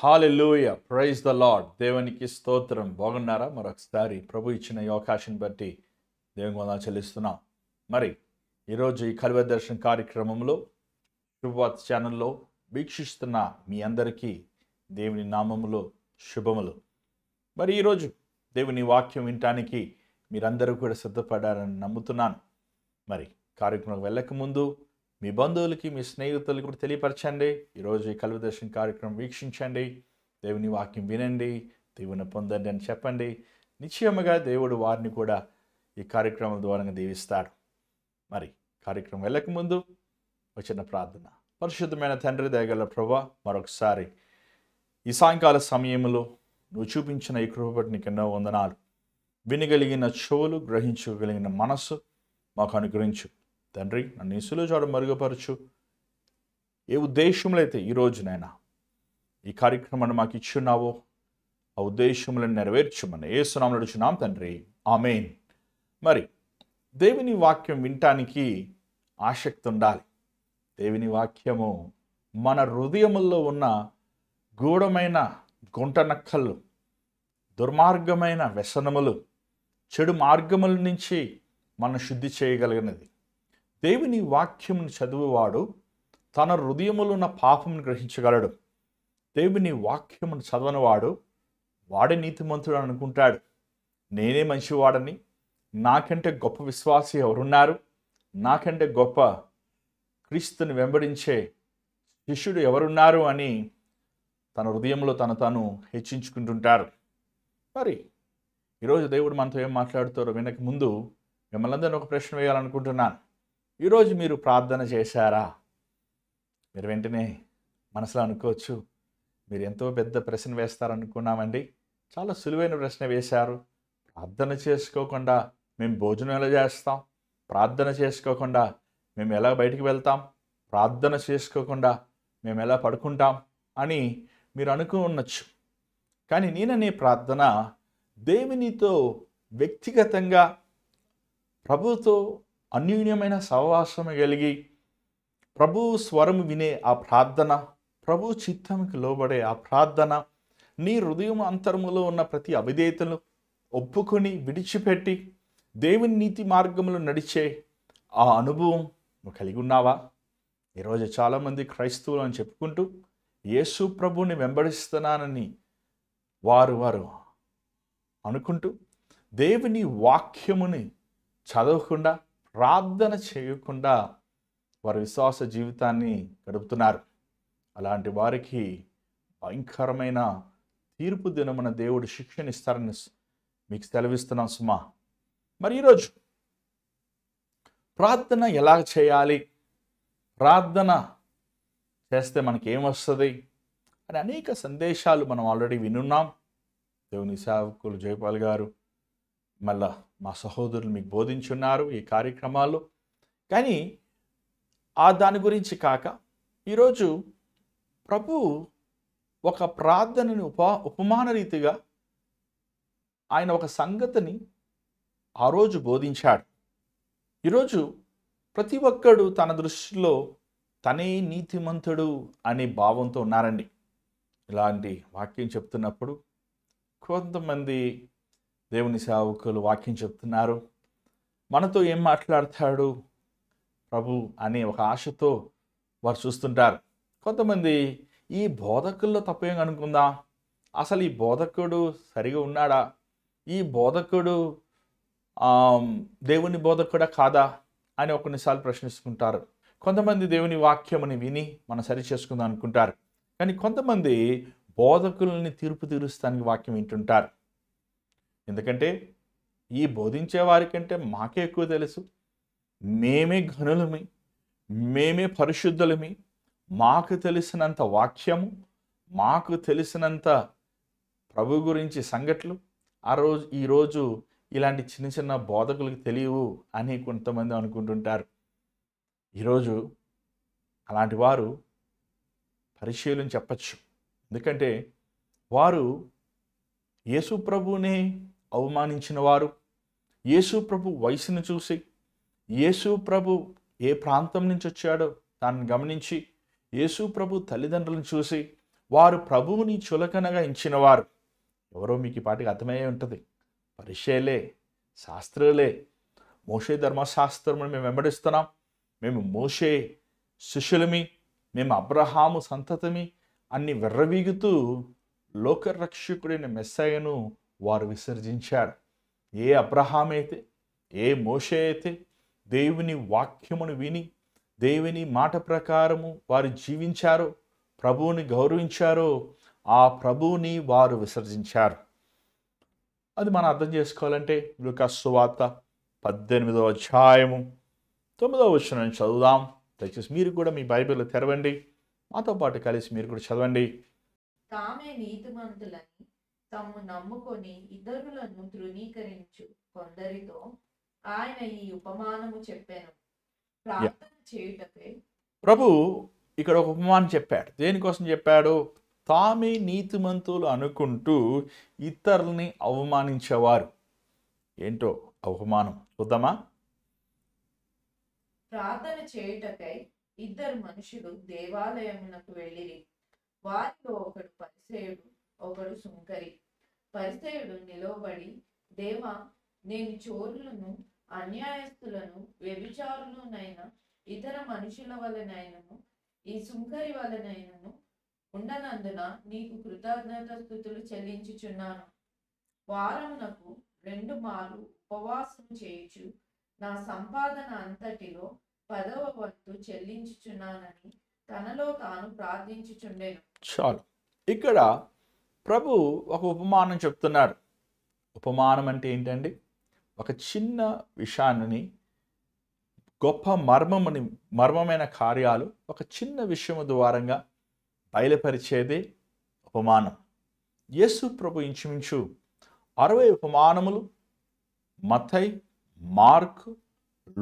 Hallelujah, praise the lord. దేవునికి స్తోత్రం. బాగున్నారా? మరొకసారి ప్రభు ఇచ్చిన ఈ అవకాశం బట్టి దేవునికి వందనాలు చెల్లిస్తున్నాం. మరి ఈరోజు ఈ కలువ దర్శన కార్యక్రమంలో శుభవార్త ఛానల్లో వీక్షిస్తున్న మీ అందరికీ దేవుని నామములో శుభములు. మరి ఈరోజు దేవుని వాక్యం వినటానికి మీరందరూ కూడా సిద్ధపడారని నమ్ముతున్నాను. మరి కార్యక్రమం వెళ్ళకముందు మీ బంధువులకి, మీ స్నేహితులకి కూడా తెలియపరచండి. ఈరోజు ఈ కలువ దర్శన కార్యక్రమం వీక్షించండి, దేవుని వాక్యం వినండి, దేవుని పొందండి అని చెప్పండి. నిశ్చయముగా దేవుడు వారిని కూడా ఈ కార్యక్రమం ద్వారా దీవిస్తాడు. మరి కార్యక్రమం వెళ్ళకముందు వచ్చిన ప్రార్థన. పరిశుద్ధమైన తండ్రి, దయగల ప్రభువా, మరొకసారి ఈ సాయంకాల సమయంలో నువ్వు చూపించిన ఈ కృప బట్టి నీకు ఎన్నో వందనాలు. వినగలిగిన చెవులు, గ్రహించగలిగిన మనస్సు మాకు అనుగ్రహించు తండ్రి. నన్ను ఇసులు చూడ మరుగుపరచు. ఏ ఉద్దేశంలో అయితే ఈరోజునైనా ఈ కార్యక్రమాన్ని మాకు ఇచ్చున్నావో ఆ ఉద్దేశములను నెరవేర్చమని యేసునామములో అడుగుచున్నాం తండ్రి, ఆమేన్. మరి దేవుని వాక్యం వినటానికి ఆసక్తి ఉండాలి. దేవుని వాక్యము మన హృదయముల్లో ఉన్న గూఢమైన గుంట నక్కలు, దుర్మార్గమైన వ్యసనములు, చెడు మార్గముల నుంచి మనం శుద్ధి చేయగలిగినది. దేవుని వాక్యమును చదువువాడు తన హృదయములో ఉన్న పాపమును గ్రహించగలడు. దేవుని వాక్యమును చదవనివాడు వాడే నీతిమంతుడు అనుకుంటాడు. నేనే మంచివాడని, నాకంటే గొప్ప విశ్వాసి ఎవరున్నారు, నాకంటే గొప్ప క్రీస్తుని వెంబడించే శిష్యుడు ఎవరున్నారు అని తన హృదయంలో తను హెచ్చించుకుంటుంటారు. మరి ఈరోజు దేవుడు మనతో ఏం మాట్లాడుతారో వినక ముందు మిమ్మల్ని అందరినీ ఒక ప్రశ్న వేయాలనుకుంటున్నాను. ఈరోజు మీరు ప్రార్థన చేశారా? మీరు వెంటనే మనసులో అనుకోవచ్చు, మీరు ఎంతో పెద్ద ప్రశ్న వేస్తారనుకున్నామండి. చాలా సులువైన ప్రశ్న వేశారు. ప్రార్థన చేసుకోకుండా మేము భోజనం ఎలా చేస్తాం? ప్రార్థన చేసుకోకుండా మేము ఎలా బయటికి వెళ్తాం? ప్రార్థన చేసుకోకుండా మేము ఎలా పడుకుంటాం అని మీరు అనుకోవచ్చు. కానీ నేననే ప్రార్థన దేవునితో వ్యక్తిగతంగా ప్రభుతో అన్యోన్యమైన సహవాసం కలిగి ప్రభు స్వరం వినే ఆ ప్రార్థన, ప్రభు చిత్తంకి లోబడే ఆ ప్రార్థన, నీ హృదయం అంతరములో ఉన్న ప్రతి అవిధేయతను ఒప్పుకొని విడిచిపెట్టి దేవుని నీతి మార్గములు నడిచే ఆ అనుభవం నువ్వు కలిగి ఉన్నావా? ఈరోజు చాలామంది క్రైస్తవులు అని చెప్పుకుంటూ యేసు ప్రభుని వెంబడిస్తున్నానని వారు అనుకుంటూ దేవుని వాక్యముని చదవకుండా, ప్రార్థన చేయకుండా వారి విశ్వాస జీవితాన్ని గడుపుతున్నారు. అలాంటి వారికి భయంకరమైన తీర్పు దినమున దేవుడు శిక్షణ ఇస్తారని మీకు సెలవిస్తున్నాం సుమా. మరి ఈరోజు ప్రార్థన ఎలా చేయాలి, ప్రార్థన చేస్తే మనకి ఏమొస్తుంది అని అనేక సందేశాలు మనం ఆల్రెడీ వినున్నాం. దేవుని సేవకులు జయపాల్ గారు, మళ్ళా మా సహోదరులు మీకు బోధించున్నారు ఈ కార్యక్రమాల్లో. కానీ దాని గురించి కాక ఈరోజు ప్రభు ఒక ప్రార్థనని ఉపమాన రీతిగా ఆయన ఒక సంగతిని ఆ రోజు బోధించాడు. ఈరోజు ప్రతి ఒక్కడు తన దృష్టిలో తనే నీతిమంతుడు అనే భావంతో ఉన్నారండి. ఇలాంటి వాక్యం చెప్తున్నప్పుడు కొంతమంది దేవుని సేవకులు వాక్యం చెప్తున్నారు, మనతో ఏం మాట్లాడతాడు ప్రభు అనే ఒక ఆశతో వారు చూస్తుంటారు. కొంతమంది ఈ బోధకుల్లో తప్పేం అనుకుందా, అసలు ఈ బోధకుడు సరిగా ఉన్నాడా, ఈ బోధకుడు దేవుని బోధకుడా కాదా అని కొన్నిసార్లు ప్రశ్నిస్తుంటారు. కొంతమంది దేవుని వాక్యముని విని మనం సరి చేసుకుందాం అనుకుంటారు. కానీ కొంతమంది బోధకులని తీర్పు తీరుస్తానికి వాక్యం వింటుంటారు. ఎందుకంటే ఈ బోధించే వారికంటే మాకే ఎక్కువ తెలుసు, మేమే ఘనులమి, మేమే పరిశుద్ధులమి, మాకు తెలిసినంత వాక్యము, మాకు తెలిసినంత ప్రభు గురించి సంగతులు ఈరోజు ఇలాంటి చిన్న చిన్న బోధకులకు తెలియవు అని కొంతమంది అనుకుంటుంటారు. ఈరోజు అలాంటి వారు పరిశీలన చెప్పచ్చు. ఎందుకంటే వారు యేసు ప్రభునే అవమానించిన వారు, యేసు ప్రభు వయసును చూసి, యేసు ప్రభు ఏ ప్రాంతం నుంచి వచ్చాడో దాన్ని గమనించి, యేసు ప్రభు తల్లిదండ్రులను చూసి వారు ప్రభువుని చులకనగా ఎంచినవారు. ఎవరో మీకు ఈ పాటికి అర్థమయ్యే ఉంటుంది. పరిచయలే, శాస్త్రులే. మోషే ధర్మశాస్త్రమును మేము వెంబడిస్తున్నాం, మేము మోషే శిష్యులమి, మేము అబ్రహాము సంతతిమి అన్ని విర్రవీగుతూ లోకరక్షకుడైన మెస్సయ్యను వారు విసర్జించారు. ఏ అబ్రహాం అయితే, ఏ మోషే అయితే దేవుని వాక్యమును విని దేవుని మాట ప్రకారము వారు జీవించారో, ప్రభువుని గౌరవించారో, ఆ ప్రభువుని వారు విసర్జించారు. అది మనం అర్థం చేసుకోవాలంటే లూకా సువార్త 18వ అధ్యాయము 9వ వచనం చదువుదాం. దయచేసి మీరు కూడా మీ బైబిల్ తెరవండి, మాతో పాటు కలిసి మీరు కూడా చదవండి. తామే నీతిమంతులని తమ్ము నమ్ముకొని ఇతరులను తృణీకరించు కొందరితో ఆయన ఈ ఉపమానము చెప్పాను. ప్రార్థన చేయుటకై ప్రభు ఇక్కడ ఒక ఉపమానం చెప్పాడు. దేనికోసం చెప్పాడు? తామే నీతిమంతులు అనుకుంటూ ఇతరుల్ని అవమానించేవారు. ఏంటో అవమానం చూద్దామా? ప్రార్థన చేయుటకై ఇద్దరు మనుషులు దేవాలయమునకు వెళ్ళిరి. వారిలో ఒకడు పరిసయుడు, ఒకడు సుంకరి. పరిసయుడు నిలవబడి, దేవా, నేను చోరులను, అన్యాయస్తులను, వ్యభిచారులనైన ఇతర మనుషుల వలనైనను ఈ సుంకరి వలనైనను ఉండనందున నీకు కృతజ్ఞతాస్తుతులు చెల్లించుచున్నాను. వారమునకు 2 మార్లు ఉపవాసం చేయుచు నా సంపాదన అంతటిలో 10వ వంతు చెల్లించుచున్నానని తనలో తాను ప్రార్థించుచుండెను. చాలు. ఇక్కడ ప్రభు ఒక ఉపమానం చెప్తున్నాడు. ఉపమానం అంటే ఏంటండి? ఒక చిన్న విషయాన్ని, గొప్ప మర్మమైన కార్యాలు ఒక చిన్న విషయము ద్వారంగా బయలుపరిచేదే ఉపమానం. యేసు ప్రభు ఇంచుమించు 60 ఉపమానములు మత్తయి, మార్కు,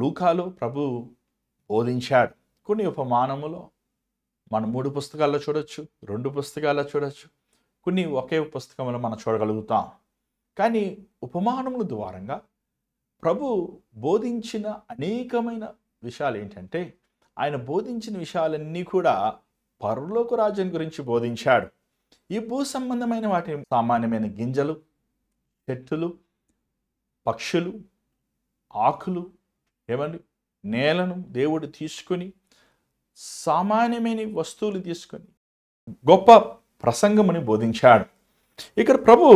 లూకాలో ప్రభు బోధించాడు. కొన్ని ఉపమానములు మనం 3 పుస్తకాల్లో చూడొచ్చు, 2 పుస్తకాల్లో చూడొచ్చు, కొన్ని ఒకే పుస్తకంలో మనం చూడగలుగుతాం. కానీ ఉపమానముల ద్వారంగా ప్రభు బోధించిన అనేకమైన విషయాలు ఏంటంటే, ఆయన బోధించిన విషయాలన్నీ కూడా పరలోక రాజ్యం గురించి బోధించాడు. ఈ భూ సంబంధమైన వాటి సామాన్యమైన గింజలు, చెట్టులు, పక్షులు, ఆకులు, ఏమండి, నేలను దేవుడు తీసుకొని, సామాన్యమైన వస్తువులు తీసుకొని గొప్ప ప్రసంగముని బోధించాడు. ఇక్కడ ప్రభు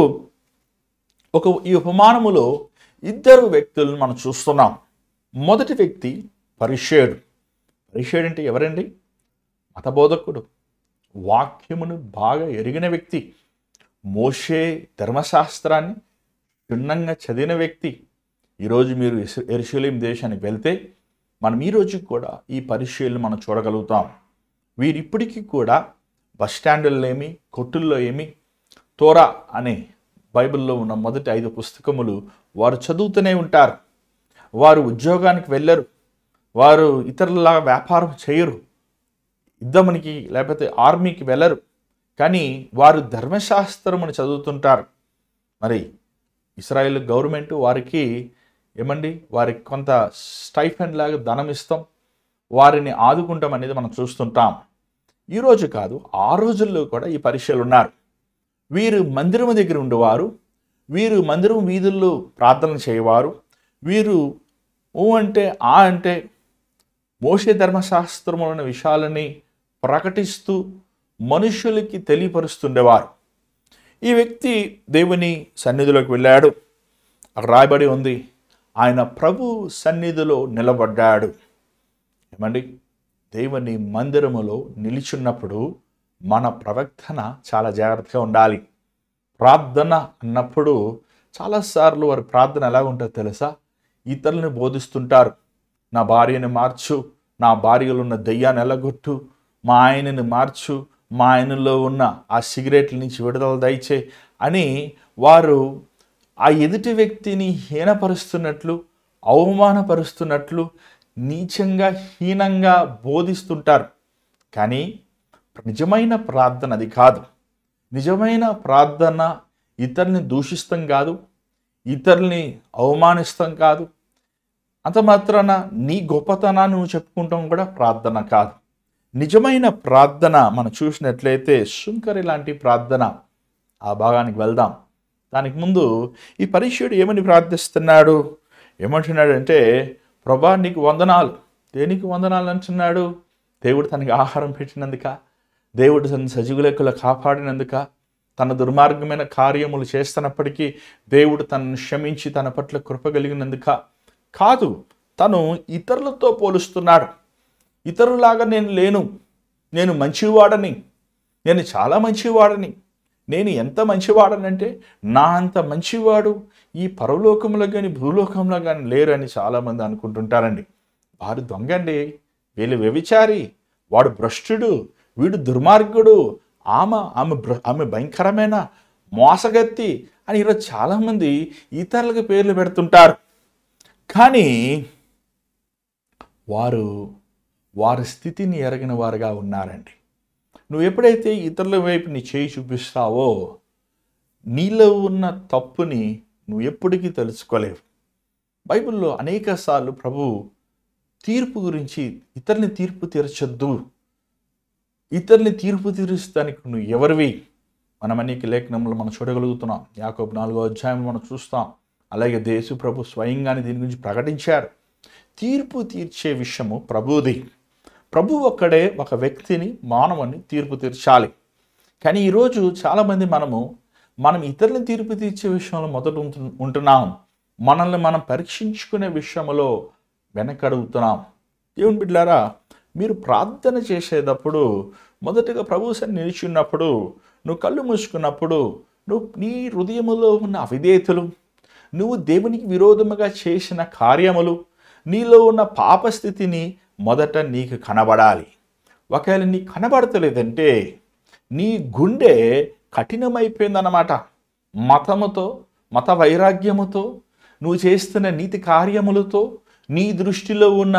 ఈ ఉపమానములో 2 వ్యక్తులను మనం చూస్తున్నాం. మొదటి వ్యక్తి పరిసయ్యుడు. పరిసయ్యుడు అంటే ఎవరండి? మతబోధకుడు, వాక్యమును బాగా ఎరిగిన వ్యక్తి, మోషే ధర్మశాస్త్రాన్ని క్షుణ్ణంగా చదివిన వ్యక్తి. ఈరోజు మీరు యెరూషలేము దేశానికి వెళ్తే మనం ఈరోజు కూడా ఈ పరిసయ్యులను మనం చూడగలుగుతాం. వీరిప్పటికీ కూడా బస్ స్టాండుల్లో ఏమి, కొట్టుల్లో ఏమి, తోరా అనే బైబిల్లో ఉన్న మొదటి 5 పుస్తకములు వారు చదువుతూనే ఉంటారు. వారు ఉద్యోగానికి వెళ్ళరు, వారు ఇతరులలాగా వ్యాపారం చేయరు, యుద్ధమునికి లేకపోతే ఆర్మీకి వెళ్ళరు, కానీ వారు ధర్మశాస్త్రమును చదువుతుంటారు. మరి ఇస్రాయేల్ గవర్నమెంట్ వారికి వారికి కొంత స్టైఫండ్ లాగా ధనం ఇస్తాం, వారిని ఆదుకుంటాం అనేది మనం చూస్తుంటాం. ఈరోజు కాదు, ఆ రోజుల్లో కూడా ఈ పరిచయాలు ఉన్నారు. వీరు మందిరం దగ్గర ఉండేవారు, వీరు మందిరం వీధుల్లో ప్రార్థన చేయవారు, వీరు అంటే అంటే మోషే ధర్మశాస్త్రములైన విషయాలని ప్రకటిస్తూ మనుషులకి తెలియపరుస్తుండేవారు. ఈ వ్యక్తి దేవుని సన్నిధిలోకి వెళ్ళాడు. అక్కడ రాయబడి ఉంది, ఆయన ప్రభు సన్నిధిలో నిలబడ్డాడు. దేవుని మందిరములో నిలిచున్నప్పుడు మన ప్రవర్తన చాలా జాగ్రత్తగా ఉండాలి. ప్రార్థన అన్నప్పుడు చాలాసార్లు వారి ప్రార్థన ఎలా ఉంటుందో తెలుసా? ఇతరులను బోధిస్తుంటారు. నా భార్యని మార్చు, నా భార్యలో ఉన్న దయ్యాన్ని ఎలగొట్టు, మా ఆయనని మార్చు, మా ఆయనలో ఉన్న ఆ సిగరెట్ల నుంచి విడుదల దయచే అని వారు ఆ ఎదుటి వ్యక్తిని హీనపరుస్తున్నట్లు, అవమానపరుస్తున్నట్లు, నీచంగా హీనంగా బోధిస్తుంటారు. కానీ నిజమైన ప్రార్థన అది కాదు. నిజమైన ప్రార్థన ఇతరుల్ని దూషిస్తాం కాదు, ఇతరుల్ని అవమానిస్తాం కాదు, అంత మాత్రాన నీ గొప్పతనాన్ని నువ్వు చెప్పుకుంటాం కూడా ప్రార్థన కాదు. నిజమైన ప్రార్థన మనం చూసినట్లయితే సుంకరి లాంటి ప్రార్థన. ఆ భాగానికి వెళ్దాం. దానికి ముందు ఈ పరిచయుడు ఏమని ప్రార్థిస్తున్నాడు? ఏమంటున్నాడంటే, ప్రభా నీకు వందనాలు. దేనికి వందనాలు అంటున్నాడు? దేవుడు తనకి ఆహారం పెట్టినందుక, దేవుడు తన సజీవ లెక్కలో కాపాడినందుక, తన దుర్మార్గమైన కార్యములు చేస్తున్నప్పటికీ దేవుడు తనను క్షమించి తన పట్ల కృప కలిగినందుక కాదు. తను ఇతరులతో పోలుస్తున్నాడు. ఇతరులాగా నేను లేను, నేను మంచివాడని, నేను చాలా మంచివాడని. నేను ఎంత మంచివాడనంటే నా అంత మంచివాడు ఈ పరలోకంలో కానీ భూలోకంలో కానీ లేరు అని చాలామంది అనుకుంటుంటారండి. వారు దొంగండి, వీళ్ళు వ్యభిచారి, వాడు భ్రష్టుడు, వీడు దుర్మార్గుడు, ఆమె భయంకరమైన మోసగత్తి అని ఈరోజు చాలామంది ఇతరులకు పేర్లు పెడుతుంటారు. కానీ వారి స్థితిని ఎరగిన వారుగా ఉన్నారండి. నువ్వు ఎప్పుడైతే ఇతరుల వైపు నీ చేయి చూపిస్తావో నీలో ఉన్న తప్పుని నువ్వు ఎప్పటికీ తెలుసుకోలేవు. బైబిల్లో అనేక సార్లు ప్రభు తీర్పు గురించి, ఇతరుని తీర్పు తీర్చొద్దు, ఇతరుని తీర్పు తీర్చడానికి నువ్వు ఎవరివి, మనం అనేక లేఖనంలో మనం చూడగలుగుతున్నాం. యాకోబు 4వ అధ్యాయంలో మనం చూస్తాం. అలాగే యేసు ప్రభు స్వయంగానే దీని గురించి ప్రకటించారు. తీర్పు తీర్చే విషయము ప్రభుది. ప్రభు ఒక్కడే ఒక వ్యక్తిని, మానవుని తీర్పు తీర్చాలి. కానీ ఈరోజు చాలామంది మనం ఇతరులను తీర్పు తీర్చే విషయంలో మొదట ఉంటున్నాం. మనల్ని మనం పరీక్షించుకునే విషయంలో వెనకడుగుతున్నాం. దేవుని బిడ్డలారా, మీరు ప్రార్థన చేసేటప్పుడు మొదటగా ప్రభు సన్నిధిలో నిలిచి ఉన్నప్పుడు, నువ్వు కళ్ళు మూసుకున్నప్పుడు, నువ్వు నీ హృదయములో ఉన్న అవిధేయతలు, నువ్వు దేవునికి విరోధముగా చేసిన కార్యములు, నీలో ఉన్న పాపస్థితిని మొదట నీకు కనబడాలి. ఒకవేళ నీకు కనబడతలేదంటే నీ గుండె కఠినమైపోయిందన్నమాట. మత వైరాగ్యముతో, నువ్వు చేస్తున్న నీతి కార్యములతో, నీ దృష్టిలో ఉన్న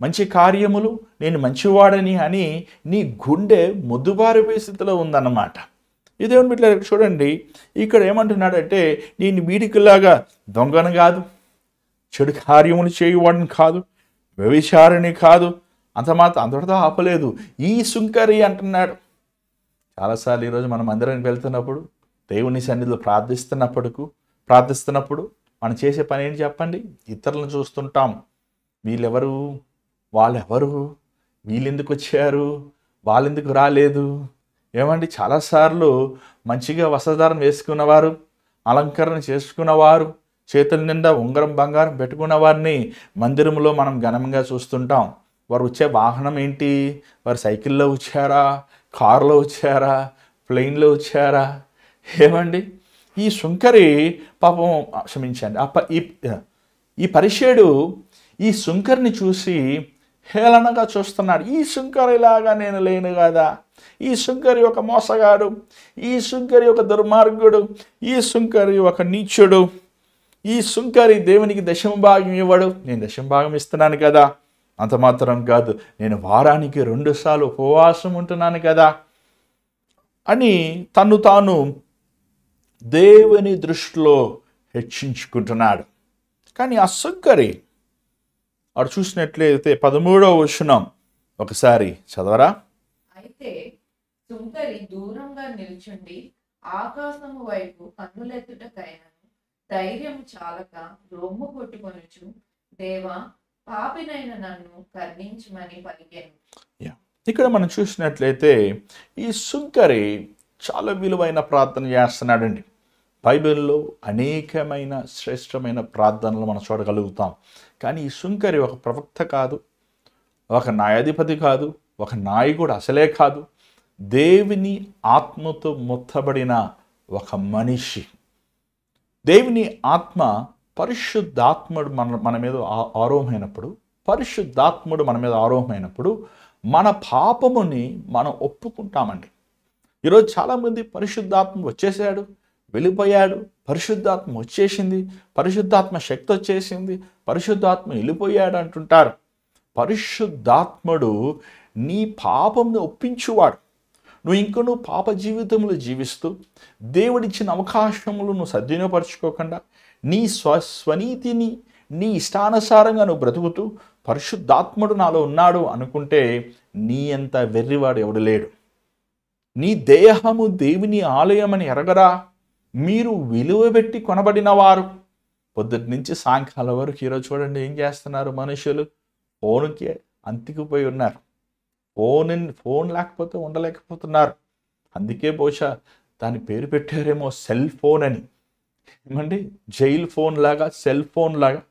మంచి కార్యములు, నేను మంచివాడని అని నీ గుండె మొద్దుబారిపోయే స్థితిలో ఉందన్నమాట. ఇదేమని బిడ్డ చూడండి, ఇక్కడ ఏమంటున్నాడంటే, నేను వీడికిలాగా దొంగను కాదు, చెడు కార్యములు చేయువాడిని కాదు, వ్యభిచారిని కాదు, అంతటితో ఆపలేదు, ఈ సుంకరి అంటున్నాడు. చాలాసార్లు ఈరోజు మనం మందిరానికి వెళ్తున్నప్పుడు, దేవుని సన్నిధిలో ప్రార్థిస్తున్నప్పుడు మనం చేసే పని ఏంటి చెప్పండి? ఇతరులను చూస్తుంటాం. వీళ్ళెవరు, వాళ్ళెవరు, వీళ్ళెందుకు వచ్చారు, వాళ్ళెందుకు రాలేదు. ఏమండి, చాలాసార్లు మంచిగా వస్త్రధారణ వేసుకున్నవారు, అలంకరణ చేసుకున్నవారు, చేతుల నిండా ఉంగరం బంగారం పెట్టుకున్న వారిని మందిరంలో మనం ఘనంగా చూస్తుంటాం. వారు వచ్చే వాహనం ఏంటి? వారు సైకిల్లో వచ్చారా, కారులో వచ్చారా, ప్లెయిన్లో వచ్చారా? ఏమండి, ఈ సుంకరి పాపం, క్షమించండి, ఈ పరిచయుడు ఈ సుంకరిని చూసి హేళనగా చూస్తున్నాడు. ఈ సుంకరిలాగా నేను లేను కదా, ఈ సుంకరి ఒక మోసగాడు, ఈ సుంకరి ఒక దుర్మార్గుడు, ఈ సుంకరి ఒక నీచుడు, ఈ సుంకరి దేవునికి దశమ భాగం ఇవ్వడు, నేను దశమ భాగం ఇస్తున్నాను కదా, అంత మాత్రం కాదు, నేను వారానికి 2 సార్లు ఉపవాసం ఉంటున్నాను కదా అని తను తాను దేవుని దృష్టిలో హెచ్చించుకుంటున్నాడు. కానీ ఆ సుంకరి అటు చూసినట్లయితే 13వ వచనం ఒకసారి చదవరా? అయితే సుంకరి దూరంగా నిల్చుండి ఆకాశము వైపు కన్నులెత్తుటకైనను ధైర్యం చాలక రొమ్ము కొట్టుకొనుచు, దేవా పాపినైన నన్ను కరుణించమని పలికెను. ఇక్కడ మనం చూసినట్లయితే ఈ సుంకరి చాలా విలువైన ప్రార్థన చేస్తున్నాడండి. బైబిల్లో అనేకమైన శ్రేష్టమైన ప్రార్థనలు మనం చూడగలుగుతాం. కానీ ఈ సుంకరి ఒక ప్రవక్త కాదు, ఒక న్యాయాధిపతి కాదు, ఒక నాయకుడు అసలే కాదు, దేవుని ఆత్మతో ముత్తబడిన ఒక మనిషి. దేవుని ఆత్మ, పరిశుద్ధాత్ముడు మన మీద ఆరోహమైనప్పుడు మన పాపముని మనం ఒప్పుకుంటామండి. ఈరోజు చాలామంది పరిశుద్ధాత్మ వచ్చేసాడు, వెళ్ళిపోయాడు, పరిశుద్ధాత్మ వచ్చేసింది, పరిశుద్ధాత్మ శక్తి వచ్చేసింది, పరిశుద్ధాత్మ వెళ్ళిపోయాడు అంటుంటారు. పరిశుద్ధాత్ముడు నీ పాపంను ఒప్పించువాడు. నువ్వు పాప జీవితంలో జీవిస్తూ దేవుడిచ్చిన అవకాశములు నువ్వు సద్వినియోగపరచుకోకుండా నీ స్వనీతిని నీ ఇష్టానుసారంగా నువ్వు బ్రతుకుతూ పరిశుద్ధాత్ముడు నాలో ఉన్నాడు అనుకుంటే నీ అంత వెర్రివాడు ఎవడు లేడు. నీ దేహము దేవుని ఆలయమని ఎరగరా? మీరు విలువ పెట్టి కొనబడిన వారు. పొద్దుటి నుంచి సాయంకాలం వరకు ఈరోజు చూడండి ఏం చేస్తున్నారు మనుషులు, ఫోన్కి అంతికిపోయి ఉన్నారు. ఫోన్ లేకపోతే ఉండలేకపోతున్నారు. అందుకే బహుశా దాని పేరు పెట్టారేమో సెల్ ఫోన్ అని. ఏమండి, జైల్ ఫోన్ లాగా, సెల్ ఫోన్ లాగా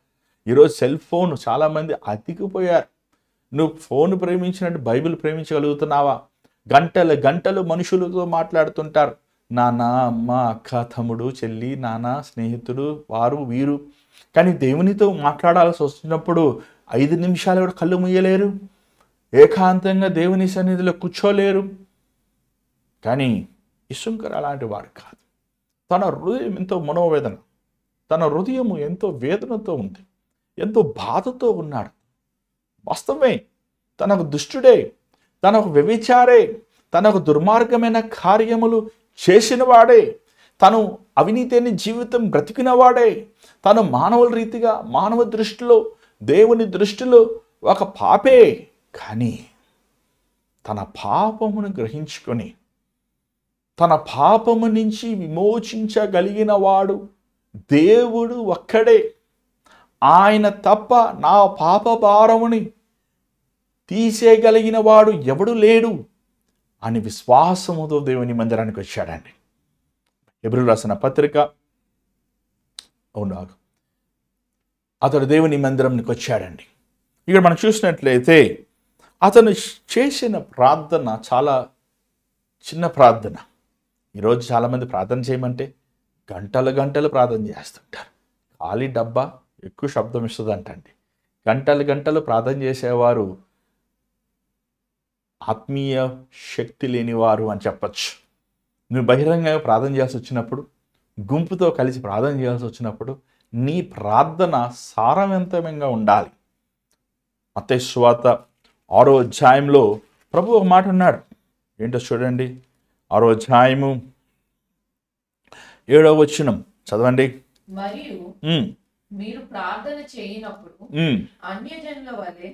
ఈరోజు సెల్ ఫోన్ చాలామంది అతికిపోయారు. నువ్వు ఫోన్ ప్రేమించినట్టు బైబిల్ ప్రేమించగలుగుతున్నావా? గంటలు గంటలు మనుషులతో మాట్లాడుతుంటారు. నాన్న, అమ్మ, అక్క, తమ్ముడు, చెల్లి, నాన్న, స్నేహితుడు, వారు వీరు. కానీ దేవునితో మాట్లాడాల్సి వచ్చినప్పుడు 5 నిమిషాలు కూడా కళ్ళు ముయ్యలేరు, ఏకాంతంగా దేవుని సన్నిధిలో కూర్చోలేరు. కానీ ఇసుంకర్ అలాంటి వాడు కాదు. తన హృదయం ఎంతో మనోవేదన, తన హృదయము ఎంతో వేదనతో ఉంది, ఎంతో బాధతో ఉన్నాడు. వాస్తవమే, తనకు దుష్టుడే, తనకు వ్యభిచారే, తనకు దుర్మార్గమైన కార్యములు చేసిన వాడే, తను అవినీతిని జీవితం బ్రతికిన వాడే, తను మానవుల రీతిగా మానవ దృష్టిలో దేవుని దృష్టిలో ఒక పాపే. కానీ తన పాపమును గ్రహించుకొని తన పాపము నుంచి విమోచించగలిగిన వాడు దేవుడు ఒక్కడే. ఆయన తప్ప నా పాప భారముని తీసేయగలిగిన వాడు ఎవడు లేడు అని విశ్వాసముతో దేవుని మందిరానికి వచ్చాడండి. హెబ్రీయులకు రాసిన పత్రిక, అవును, అతడు దేవుని మందిరానికి వచ్చాడండి. ఇక్కడ మనం చూసినట్లయితే అతను చేసిన ప్రార్థన చాలా చిన్న ప్రార్థన. ఈరోజు చాలామంది ప్రార్థన చేయమంటే గంటలు గంటలు ప్రార్థన చేస్తుంటారు. ఖాళీ డబ్బా ఎక్కువ శబ్దం ఇస్తుందంటండి. గంటలు గంటలు ప్రార్థన చేసేవారు ఆత్మీయ శక్తి లేనివారు అని చెప్పచ్చు. నువ్వు బహిరంగంగా ప్రార్థన చేయాల్సి వచ్చినప్పుడు, గుంపుతో కలిసి ప్రార్థన చేయాల్సి వచ్చినప్పుడు నీ ప్రార్థన సారవంతంగా ఉండాలి. మత్తయి సువార్త 6వ అధ్యాయంలో ప్రభు ఒక మాట అన్నాడు. ఏంటో చూడండి, 6వ అధ్యాయము 7వ వచనం చదవండి. మరియు మీరు ప్రార్థన చేయనప్పుడు అన్యజనుల వలె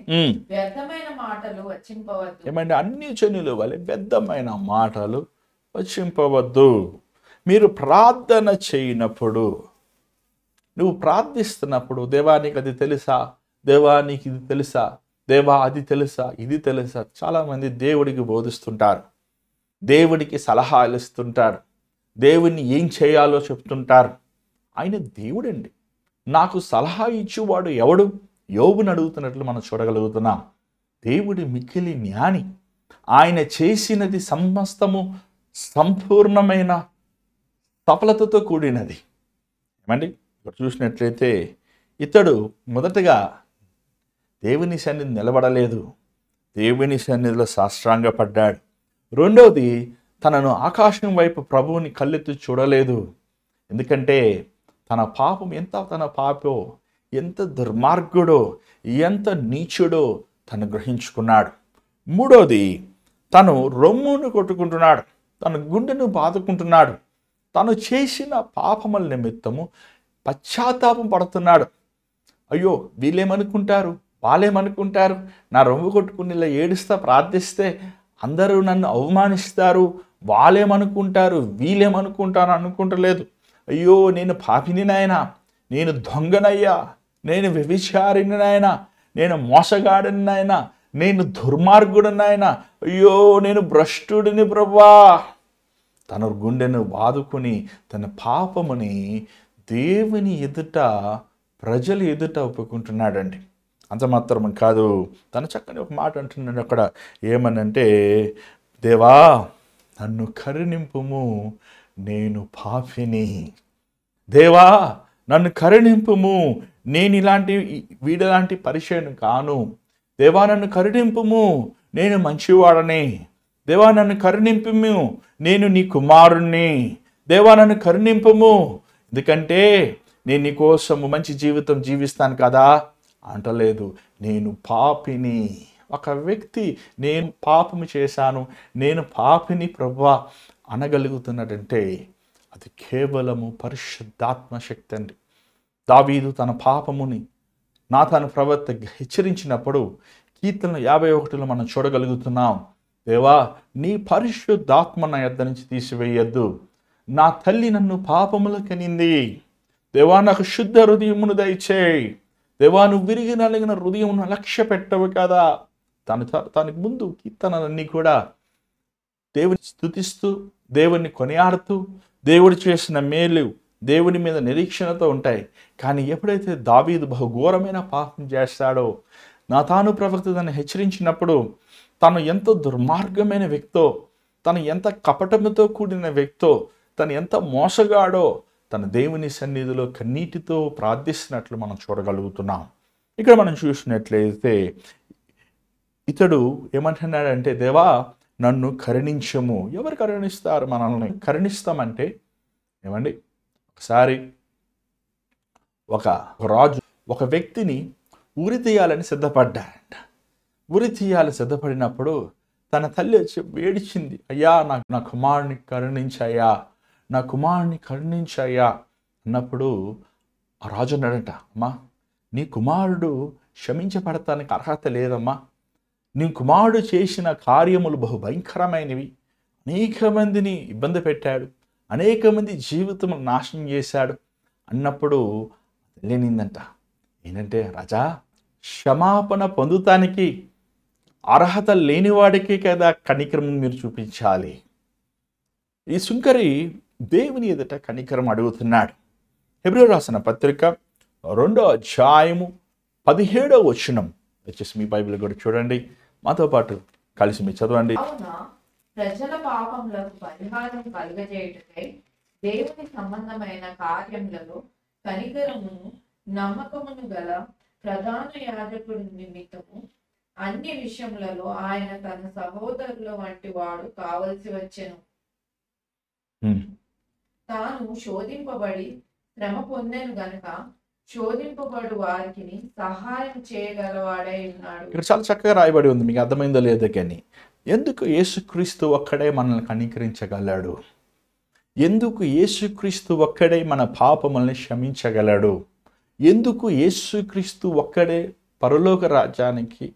వ్యర్థమైన మాటలు వచింపవద్దు. ఏమంటే అన్యజనుల వలె వ్యర్థమైన మాటలు వచింపవద్దు. మీరు ప్రార్థన చేయనప్పుడు, నువ్వు ప్రార్థిస్తున్నప్పుడు, దేవా నీకు అది తెలుసా, దేవా నీకు ఇది తెలుసా, దేవా అది తెలుసా, ఇది తెలుసా. చాలామంది దేవుడికి బోధిస్తుంటారు, దేవుడికి సలహాలు ఇస్తుంటారు, దేవుడిని ఏం చేయాలో చెప్తుంటారు. ఆయన దేవుడండి, నాకు సలహా ఇచ్చేవాడు ఎవడు? యోబుని అడుగుతున్నట్లు మనం చూడగలుగుతున్నాం. దేవుడి మిక్కిలి జ్ఞాని. ఆయన చేసినది సమస్తము సంపూర్ణమైన సఫలతతో కూడినది. ఏమండి, ఇక్కడ చూసినట్లయితే ఇతడు మొదటగా దేవుని సన్నిధి నిలబడలేదు, దేవుని సన్నిధిలో సాష్టాంగపడ్డాడు. రెండవది, తనను ఆకాశం వైపు ప్రభువుని కళ్ళెత్తి చూడలేదు. ఎందుకంటే తన పాపం తన పాపో, ఎంత దుర్మార్గుడో, ఎంత నీచుడో తను గ్రహించుకున్నాడు. మూడోది, తను రొమ్మును కొట్టుకుంటున్నాడు, తన గుండెను బాదుకుంటున్నాడు. తను చేసిన పాపముల నిమిత్తము పశ్చాత్తాపం పడుతున్నాడు. అయ్యో వీళ్ళేమనుకుంటారు, వాళ్ళేమనుకుంటారు, నా రొమ్ము కొట్టుకుని ఇలా ఏడుస్తా ప్రార్థిస్తే అందరూ నన్ను అవమానిస్తారు, వాళ్ళేమనుకుంటారు, వీళ్ళేమనుకుంటారు అనుకుంటలేదు. అయ్యో నేను పాపిని నాయనా, నేను దొంగనయ్యా, నేను వ్యభిచారిని నాయనా, నేను మోసగాడిని నాయనా, నేను దుర్మార్గుడిని నాయనా, అయ్యో నేను భ్రష్టుడిని ప్రభువా. తన గుండెను బాదుకుని తన పాపముని దేవుని ఎదుట, ప్రజల ఎదుట ఒప్పుకుంటున్నాడండి. అంత మాత్రం కాదు, తన చక్కని ఒక మాట అంటున్నాడు అక్కడ. ఏమనంటే, దేవా నన్ను కరుణింపుము, నేను పాపిని. దేవా నన్ను కరుణింపుము, నేను వీడలాంటి పరిచయం కాను. దేవా నన్ను కరుణింపుము, నేను మంచివాడని. దేవా నన్ను కరుణింపుము, నేను నీ కుమారుణ్ణి. దేవా నన్ను కరుణింపుము, ఎందుకంటే నేను నీ కోసము మంచి జీవితం జీవిస్తాను కదా అంటలేదు. నేను పాపిని. ఒక వ్యక్తి నేను పాపము చేశాను, నేను పాపిని ప్రభువా అనగలుగుతున్నాడంటే అది కేవలము పరిశుద్ధాత్మ శక్తి అండి. దావీదు తన పాపముని నాతాను ప్రవక్త హెచ్చరించినప్పుడు కీర్తన 51లో మనం చూడగలుగుతున్నాం. దేవా, నీ పరిశుద్ధాత్మ నా యొద్ద నుంచి తీసివేయద్దు. నా తల్లి నన్ను పాపములు కనింది. దేవా, నాకు శుద్ధ హృదయమును దయచేయి. దేవా, నువ్వు విరిగి నలిగిన హృదయమును లక్ష్య పెట్టవు కదా. తనకి ముందు కీర్తనలన్నీ కూడా దేవుని స్తుతిస్తూ, దేవుని కొనియాడుతూ, దేవుడు చేసిన మేలు, దేవుని మీద నిరీక్షణతో ఉంటాయి. కానీ ఎప్పుడైతే దావీదు బహుఘోరమైన పాపం చేస్తాడో, నాతాను ప్రవక్త దాన్ని హెచ్చరించినప్పుడు తను ఎంత దుర్మార్గమైన వ్యక్తో, తను ఎంత కపటముతో కూడిన వ్యక్తో, తను ఎంత మోసగాడో తన దేవుని సన్నిధిలో కన్నీటితో ప్రార్థిస్తున్నట్లు మనం చూడగలుగుతున్నాం. ఇక్కడ మనం చూసినట్లయితే ఇతడు ఏమంటున్నాడంటే, దేవా నన్ను కరుణించము. ఎవరు కరుణిస్తారు మనల్ని? కరుణిస్తామంటే ఏమండి, ఒకసారి ఒక రాజు ఒక వ్యక్తిని ఉరి తీయాలని సిద్ధపడ్డాడంట. ఉరి తీయాలని సిద్ధపడినప్పుడు తన తల్లి వచ్చి ఏడిచింది, అయ్యా నా కుమారుని కరుణించయ్యా, నా కుమారుని కరుణించయ్యా అన్నప్పుడు ఆ రాజు అన్నాడంట, అమ్మా నీ కుమారుడు క్షమించబడటానికి అర్హత లేదమ్మా. నీ కుమారుడు చేసిన కార్యములు బహు భయంకరమైనవి. అనేక మందిని ఇబ్బంది పెట్టాడు, అనేక మంది జీవితం నాశనం చేశాడు అన్నప్పుడు తెలియనిందంట. ఏంటంటే, రాజా, క్షమాపణ పొందుతానికి అర్హత లేనివాడికి కదా కనికరం మీరు చూపించాలి. ఈ సుంకరి దేవుని ఎదుట కనికరం అడుగుతున్నాడు. హెబ్రీయులకు రాసిన పత్రిక 2వ అధ్యాయము 17వ వచనం వచ్చేసి మీ బైబిల్ కూడా చూడండి, మాతో పాటు కలిసి మీరు చదవండి. అవునా, ప్రజల పాపములకు పరిహారం కలుగజేయుటకై దేవుని సంబంధమైన కార్యములలో కనికరమును నమ్మకమును గల ప్రధాన యాజకుడి నిమిత్తము అన్ని విషయములలో ఆయన తన సహోదరుల వంటి వాడు కావలసి వచ్చెను. తాను శోధింపబడి శ్రమ పొందెను గనుక శోధింపబడు వారికి సహాయం చేయగలవాడై ఉన్నాడు. ఇక్కడ చాలా చక్కగా రాయబడి ఉంది, మీకు అర్థమైందో లేదో కానీ. ఎందుకు యేసుక్రీస్తు ఒక్కడే మనల్ని కనికరించగలడు? ఎందుకు యేసుక్రీస్తు ఒక్కడే మన పాపముల్ని క్షమించగలడు? ఎందుకు యేసుక్రీస్తు ఒక్కడే పరలోక రాజ్యానికి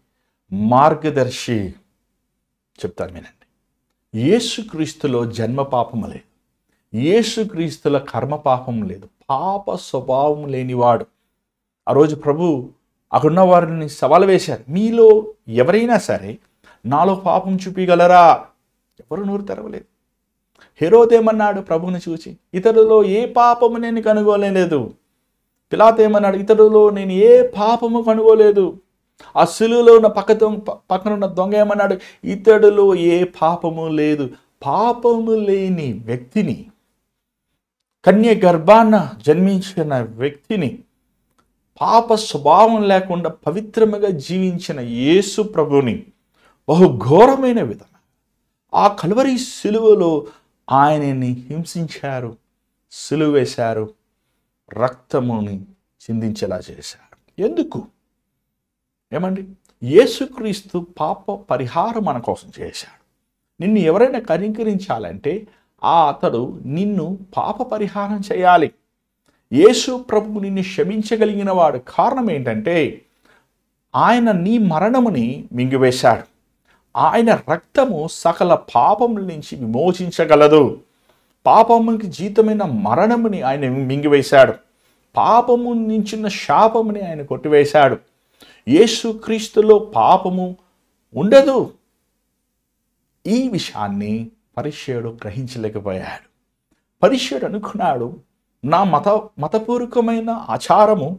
మార్గదర్శి? చెప్తాను వినండి. యేసుక్రీస్తులో జన్మ పాపము లేదు, యేసుక్రీస్తుల కర్మ పాపం లేదు, పాప స్వభావం లేనివాడు. ఆ రోజు ప్రభు అక్కడున్న వారిని సవాలు వేశారు, మీలో ఎవరైనా సరే నాలో పాపం చూపించగలరా? ఎవరు నోరు తెరవలేదు. హెరోదేమన్నాడు ప్రభువుని చూచి, ఇతరులో ఏ పాపము నేను కనుగోలేదు. పిలాతు ఏమన్నాడు, ఇతరులో నేను ఏ పాపము కనుగోలేదు. ఆ శిలువలో ఉన్న పక్కన ఉన్న దొంగ ఏమన్నాడు, ఇతడులో ఏ పాపము లేదు. పాపము లేని వ్యక్తిని, కన్య గర్భాన జన్మించిన వ్యక్తిని, పాప స్వభావం లేకుండా పవిత్రముగా జీవించిన యేసు ప్రభుని బహుఘోరమైన విధంగా ఆ కల్వరి సిలువలో ఆయనని హింసించారు, సిలువ వేశారు, రక్తముని చిందించేలా చేశారు. ఎందుకు? ఏమండి, యేసుక్రీస్తు పాప పరిహారం మన కోసం చేశాడు. నిన్ను ఎవరైనా కనికరించాలంటే అతడు నిన్ను పాప పరిహారం చేయాలి. యేసు ప్రభు నిన్ను క్షమించగలిగిన వాడు. కారణం ఏంటంటే ఆయన నీ మరణముని మింగివేశాడు. ఆయన రక్తము సకల పాపముల నుంచి విమోచించగలదు. పాపమునికి జీతమైన మరణముని ఆయన మింగివేశాడు. పాపము నుంచిన శాపముని ఆయన కొట్టివేశాడు. యేసుక్రీస్తులో పాపము ఉండదు. ఈ విషయాన్ని పరిసయ్యుడు గ్రహించలేకపోయాడు. పరిసయ్యుడు అనుకున్నాడు, నా మతపూర్వకమైన ఆచారము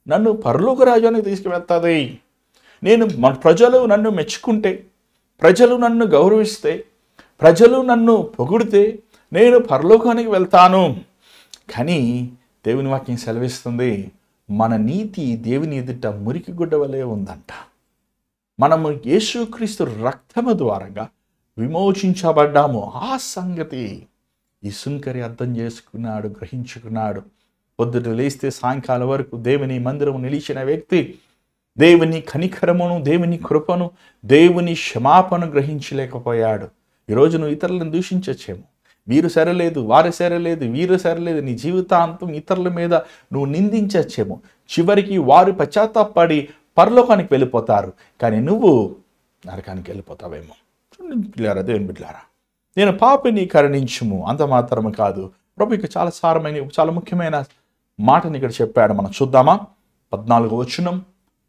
నన్ను పరలోక రాజ్యానికి తీసుకువెళ్తుంది. మన ప్రజలు నన్ను మెచ్చుకుంటే, ప్రజలు నన్ను గౌరవిస్తే, ప్రజలు నన్ను పొగిడితే నేను పరలోకానికి వెళ్తాను. కానీ దేవుని వాక్యం సెలవిస్తుంది, మన నీతి దేవుని ఎదుట మురికి గుడ్డ వలె ఉందంట. మనము యేసుక్రీస్తు రక్తము ద్వారా విమోచించబడ్డాము. ఆ సంగతి ఈ సుంకరి అర్థం చేసుకున్నాడు, గ్రహించుకున్నాడు. పొద్దుట లేస్తే సాయంకాలం వరకు దేవుని మందిరము నిలిచిన వ్యక్తి దేవుని కనికరమును, దేవుని కృపను, దేవుని క్షమాపణ గ్రహించలేకపోయాడు. ఈరోజు నువ్వు ఇతరులను దూషించచ్చేమో, వీరు సరలేదు, వారు సరలేదు, వీరు సరలేదు, నీ జీవితాంతం ఇతరుల మీద నువ్వు నిందించచ్చేమో, చివరికి వారు పశ్చాత్తాపడి పరలోకానికి వెళ్ళిపోతారు, కానీ నువ్వు నరకానికి వెళ్ళిపోతావేమో. చూడండి పిల్లారా, దేవుని బిడ్డలారా, నేను పాపిని కరుణించుము అంత మాత్రమే కాదు. ప్రభు ఇక చాలా సారమైన చాలా ముఖ్యమైన మాటని ఇక్కడ చెప్పాడు. మనం చూద్దామా? 14వ వచనం,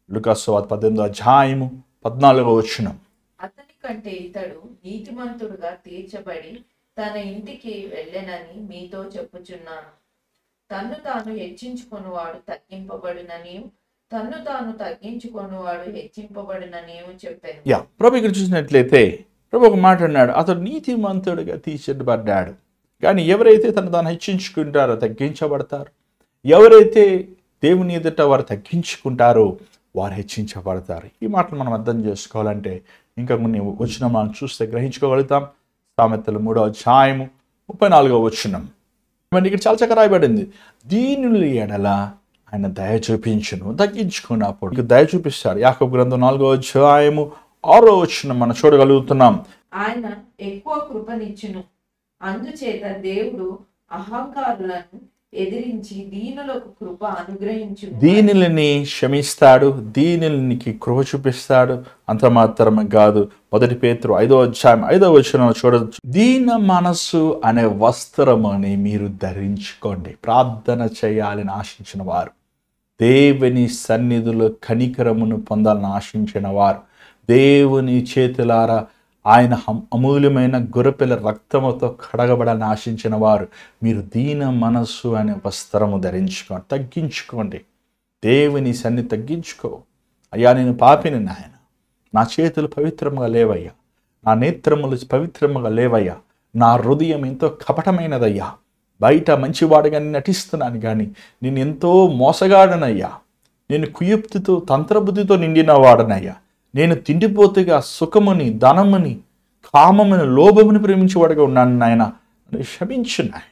లూకాసు సువార్త 18వ అధ్యాయము 14వ వచనం. అతని కంటే ఇతడు నీతిమంతుడుగా తీర్చబడి తన ఇంటికి వెళ్ళెనని మీతో చెప్పుచున్నాను. తన్ను తాను హెచ్చించుకొనువాడు తగ్గింపబడునని, తన్ను తాను తగ్గించుకొనువాడు హెచ్చింపబడునని చెప్పాను. ప్రభు ఇక్కడ చూసినట్లయితే ప్రభు ఒక మాట అన్నాడు, అతడు నీతిమంతుడిగా తీర్చబడ్డాడు. కానీ ఎవరైతే తాను హెచ్చించుకుంటారో తగ్గించబడతారు. ఎవరైతే దేవుని ఎదుట వారు తగ్గించుకుంటారో వారు హెచ్చించబడతారు. ఈ మాటలు మనం అర్థం చేసుకోవాలంటే ఇంకా కొన్ని వచనం మనం చూస్తే గ్రహించుకోగలుగుతాం. సామెతలు 3వ అధ్యాయము 34వ వచనం. ఇక్కడ చాలా చక్కగా రాయబడింది, దీనుల ఎడల ఆయన దయ చూపించును, తగ్గించుకున్నప్పుడు దయ చూపిస్తాడు. యాకోబు గ్రంథం 4వ అధ్యాయము 6వ వచనం మనం చూడగలుగుతున్నాం. ఆయన ఎక్కువ కృపనిచ్చును, అందుచేత దేవుడు అహంకారులను ఎదిరించి దీనులకు కృప అనుగ్రహించు. దీనులని క్షమిస్తాడు, దీనులకి కృప చూపిస్తాడు. అంత మాత్రమే కాదు, 1 పేతురు 5వ అధ్యాయం 5వ వచనం చూడవచ్చు, దీన మనస్సు అనే వస్త్రమని మీరు ధరించుకోండి. ప్రార్థన చేయాలని ఆశించిన వారు, దేవుని సన్నిధిలో కనికరమును పొందాలని ఆశించిన వారు, దేవుని చేతులారా ఆయన అమూల్యమైన గొర్రెపిల్ల రక్తముతో కడగబడాలని ఆశించిన వారు, మీరు దీన మనస్సు అనే వస్త్రము ధరించుకోండి. తగ్గించుకోండి, దేవుని సన్ని తగ్గించుకో. అయ్యా నేను పాపిని నాయన, నా చేతులు పవిత్రంగా లేవయ్యా, నా నేత్రములు పవిత్రంగా లేవయ్యా, నా హృదయం ఎంతో కపటమైనదయ్యా, బయట మంచివాడుగా నటిస్తున్నాను కానీ నేను ఎంతో మోసగాడనయ్యా, నేను కుయుక్తితో తంత్రబుద్ధితో నిండిన వాడనయ్యా, నేను తిండిపోతుగా సుఖముని ధనముని కామముని లోభముని ప్రేమించేవాడుగా ఉన్నాను నాయన, నన్ను క్షమించు నాయన,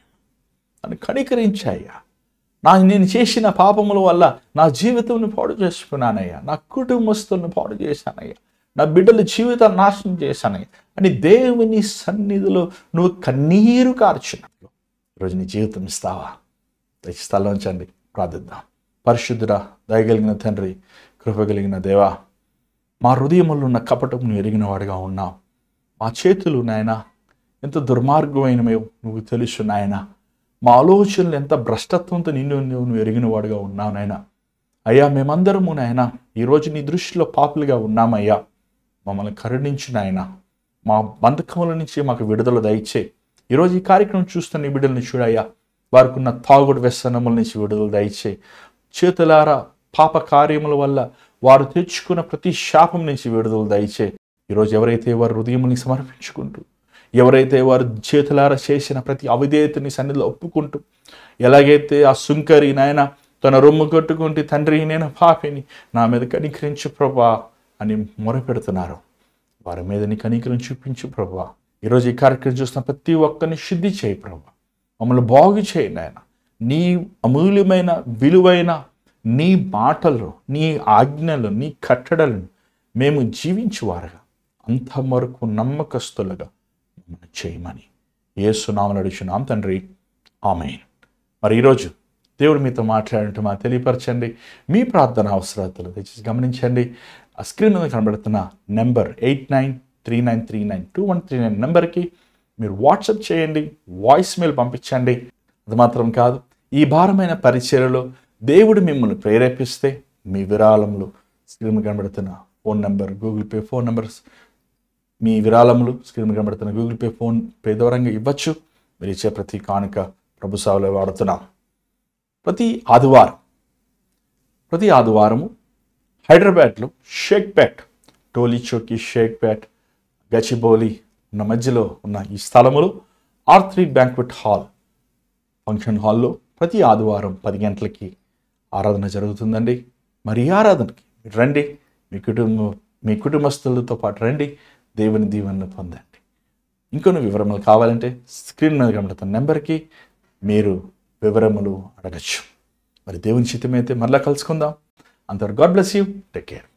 నన్ను కనికరించాయ్యా. నేను చేసిన పాపముల వల్ల నా జీవితంను పాడు చేసుకున్నానయ్యా, నా కుటుంబస్తులను పాడు చేశానయ్యా, నా బిడ్డల జీవితాన్ని నాశనం చేశానయ్యా అని దేవుని సన్నిధిలో నువ్వు కన్నీరు కార్చినట్లు ఈరోజు నీ జీవితం ఇస్తావా? దయచేసి స్థలంచండి, ప్రార్థిద్దాం. పరిశుద్ధుడా, దయగలిగిన తండ్రి, కృపగలిగిన దేవా, మా హృదయములో ఉన్న కపటం నువ్వు ఎరిగిన వాడిగా ఉన్నావు. మా చేతులు నాయన ఎంత దుర్మార్గమైనవో నువ్వు తెలుసు నాయన. మా ఆలోచనలు ఎంత భ్రష్టత్వంతో నువ్వు ఎరిగిన వాడుగా ఉన్నావు నాయన. అయ్యా మేమందరము నాయన ఈరోజు నీ దృష్టిలో పాపులుగా ఉన్నామయ్యా. మమ్మల్ని కరుణించు నాయన. మా బంధకముల నుంచి మాకు విడుదల దయచే. ఈరోజు ఈ కార్యక్రమం చూస్తున్న ఈ బిడ్డల్ని చూడయ్యా, వారికి ఉన్న తాగుడు వ్యసనముల నుంచి విడుదల దయచే. చేతులారా పాప కార్యముల వల్ల వారు తెచ్చుకున్న ప్రతి శాపం నుంచి విడుదల దయచే. ఈరోజు ఎవరైతే వారు హృదయముని సమర్పించుకుంటూ, ఎవరైతే వారు చేతులారా చేసిన ప్రతి అవిధేయతని సన్నిధిలో ఒప్పుకుంటూ, ఎలాగైతే ఆ సుంకరి నాయన తన రొమ్ము కొట్టుకుంటే తండ్రి నేను పాపిని, నా మీద కనికరించు ప్రభా అని మొరపెడుతున్నారు, వారి మీద నీ కనికరం చూపించు ప్రభా. ఈరోజు ఈ కార్యక్రమం చూస్తున్న ప్రతి ఒక్కరిని శుద్ధి చేయి ప్రభా, మమ్మల్ని బాగు చేయి నాయన. నీ అమూల్యమైన విలువైన నీ మాటలు, నీ ఆజ్ఞలు, నీ కట్టడలను మేము జీవించువారుగా అంతవరకు నమ్మకస్తులుగా మమ్మల్ని చేయమని యేసు నామములో అడుగుచున్నాం తండ్రి, ఆమేన్. మరి ఈరోజు దేవుడు మీతో మాట్లాడంటే మాకు తెలియపరచండి. మీ ప్రార్థన అవసరాలు దయచేసి గమనించండి. ఆ స్క్రీన్ మీద కనబడుతున్న నెంబర్ 8939392139 నెంబర్కి మీరు వాట్సాప్ చేయండి, వాయిస్ మెయిల్ పంపించండి. అది మాత్రం కాదు, ఈ భారమైన పరిచర్యలో దేవుడు మిమ్మల్ని ప్రేరేపిస్తే మీ విరాళములు స్క్రీన్ మీద కనబడుతున్న phone number, Google Pay phone numbers, మీ విరాళములు స్క్రీన్ మీద కనబడుతున్న గూగుల్ పే ఫోన్ పే ద్వారంగా ఇవ్వచ్చు. మీరు ఇచ్చే ప్రతి కానుక ప్రభు సేవలో వాడుతున్నాం. ప్రతి ఆదివారము హైదరాబాద్లో షేక్పేట్, టోలీ చౌకీ షేక్పేట్, గచ్చిబౌలి ఉన్న మధ్యలో ఉన్న ఈ స్థలములో R3 బ్యాంక్వెట్ హాల్ ఫంక్షన్ హాల్లో ప్రతి ఆదివారం 10 గంటలకి ఆరాధన జరుగుతుందండి. మరి ఈ ఆరాధనకి మీరు రండి, మీ కుటుంబస్తులతో పాటు రండి, దేవుని దీవెనలు పొందండి. ఇంకొన్ని వివరములు కావాలంటే స్క్రీన్ మీద కనబడుతున్న నెంబర్కి మీరు వివరములు అడగచ్చు. మరి దేవుని చిత్తమైతే మరలా కలుసుకుందాం. అంతవరకు God bless you, take care.